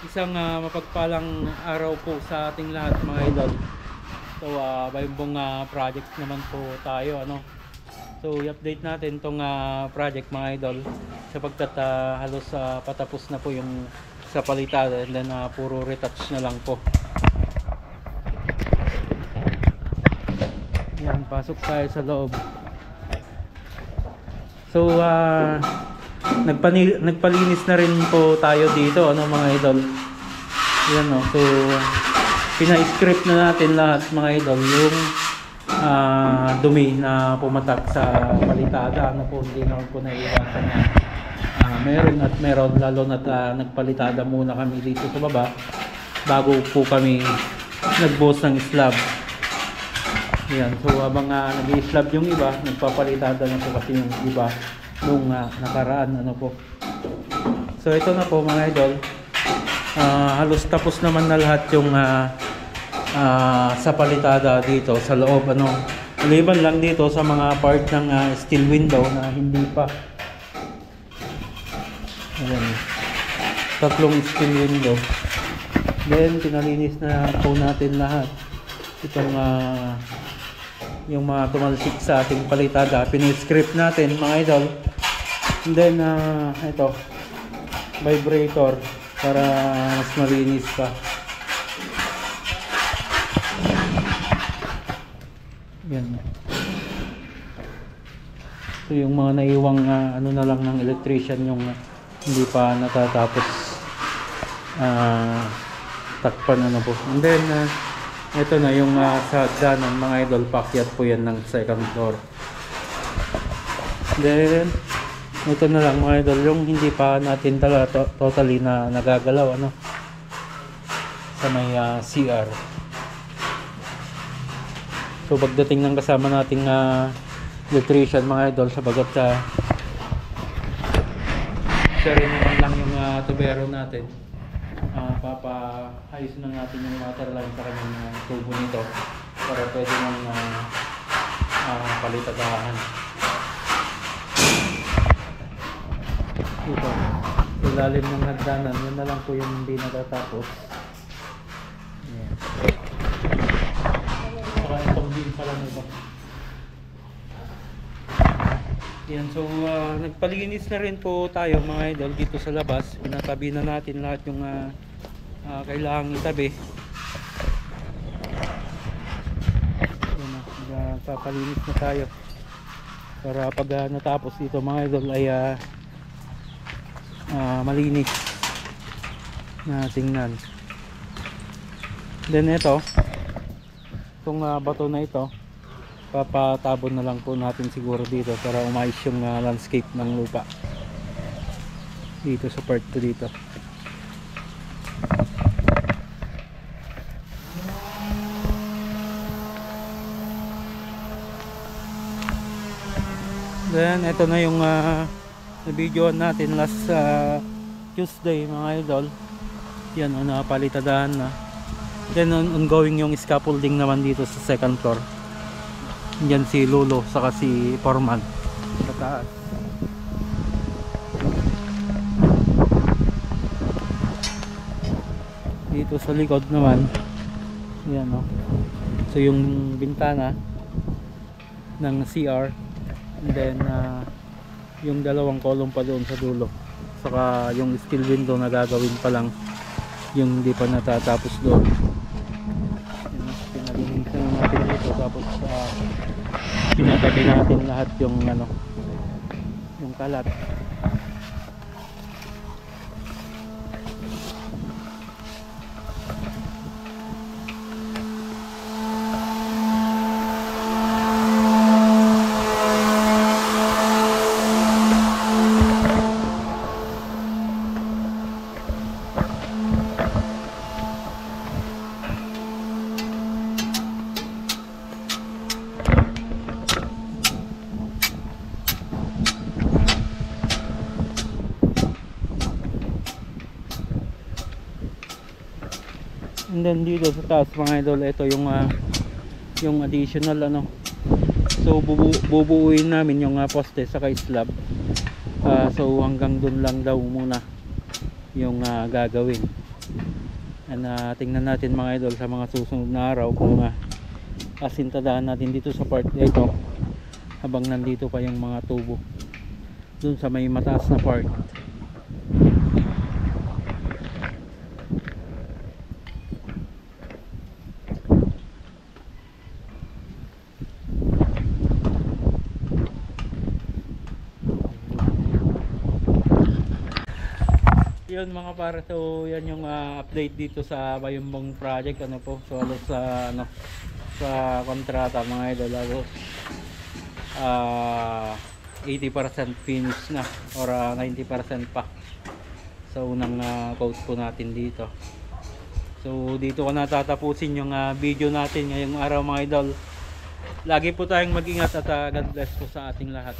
Isang mapagpalang araw po sa ating lahat mga idol. So bayong project naman po tayo ano. So i-update natin tong project mga idol sapagkat halos patapos na po yung sa palitada and then puro retouch na lang po. Yan, pasok tayo sa loob. So nagpalinis na rin po tayo dito ano mga idol. Yan no. So pina-script na natin lahat mga idol yung dumi na pumatak sa palitada ano po, hindi na po naiiwasan na meron lalo na nagpalitada muna kami dito sa baba bago po kami nagbuhos ng slab. Yan, so habang nag-i-slab yung iba, nagpapalitada na po kasi yung iba nung nakaraan ano po. So ito na po mga idol, halos tapos naman na lahat yung sa palitada dito sa loob ano. Maliban lang dito sa mga part ng steel window na hindi pa. Ayan, tatlong steel window. Then pinalinis na po natin lahat itong yung mga tumalsik sa ating palitada, pin-script natin mga idol. And then ito vibrator para mas malinis pa. Yan. So yung mga naiwang ano na lang ng electrician yung hindi pa natatapos takpan ano po. And then ito na yung sa hagdanan mga idol, pakyat po yan ng second floor. Then ito na lang mga idol yung hindi pa natin talaga totally na nagagalaw ano, sa may CR. So pagdating ng kasama nating electrician mga idol, sabagat siya rin naman lang yung tubero natin, papaayusin na natin yung water line sa kanyang tubo nito para pwede nang palitadahan. Ito, ilalim ng hagdanan, yun na lang po yung hindi natatapos. Ayan. Saka itong din pala nito. Yan, so nagpalinis na rin po tayo mga idol dito sa labas. Pinatabi na natin lahat yung kailangang itabi. Yan, nagpapalinis na tayo para pag natapos dito mga idol ay malinis na tingnan. Then ito, itong bato na ito, papatabon na lang po natin siguro dito para umayos yung landscape ng lupa dito sa part 2 dito. Then ito na yung na-videoan natin last Tuesday mga idol. Yan, napalitadahan na. Then ongoing yung scaffolding naman dito sa second floor. Yan si Lolo saka si Foreman sa taas. Dito sa likod naman yan no. So yung bintana ng CR, and then yung dalawang column pa doon sa dulo, saka yung steel window na gagawin pa lang, yung hindi pa natatapos doon. Pinalinisan natin dito, tapos pinatabi natin lahat yung ano, yung kalat. And then dito sa taas mga idol, ito yung additional ano, So bubuuin namin yung poste saka slab. So hanggang dun lang daw muna yung gagawin. And tingnan natin mga idol sa mga susunod na araw kung asintadahan natin dito sa part ito habang nandito pa yung mga tubo dun sa may mataas na part. Yun mga para, so yan yung update dito sa Bayumbong project. Ano po, so halos sa sa kontrata mga idol, halos 80% finish na or 90% pa sa unang quote po natin dito. So dito ko natatapusin yung video natin ngayong araw mga idol. Lagi po tayong mag-ingat at God bless po sa ating lahat.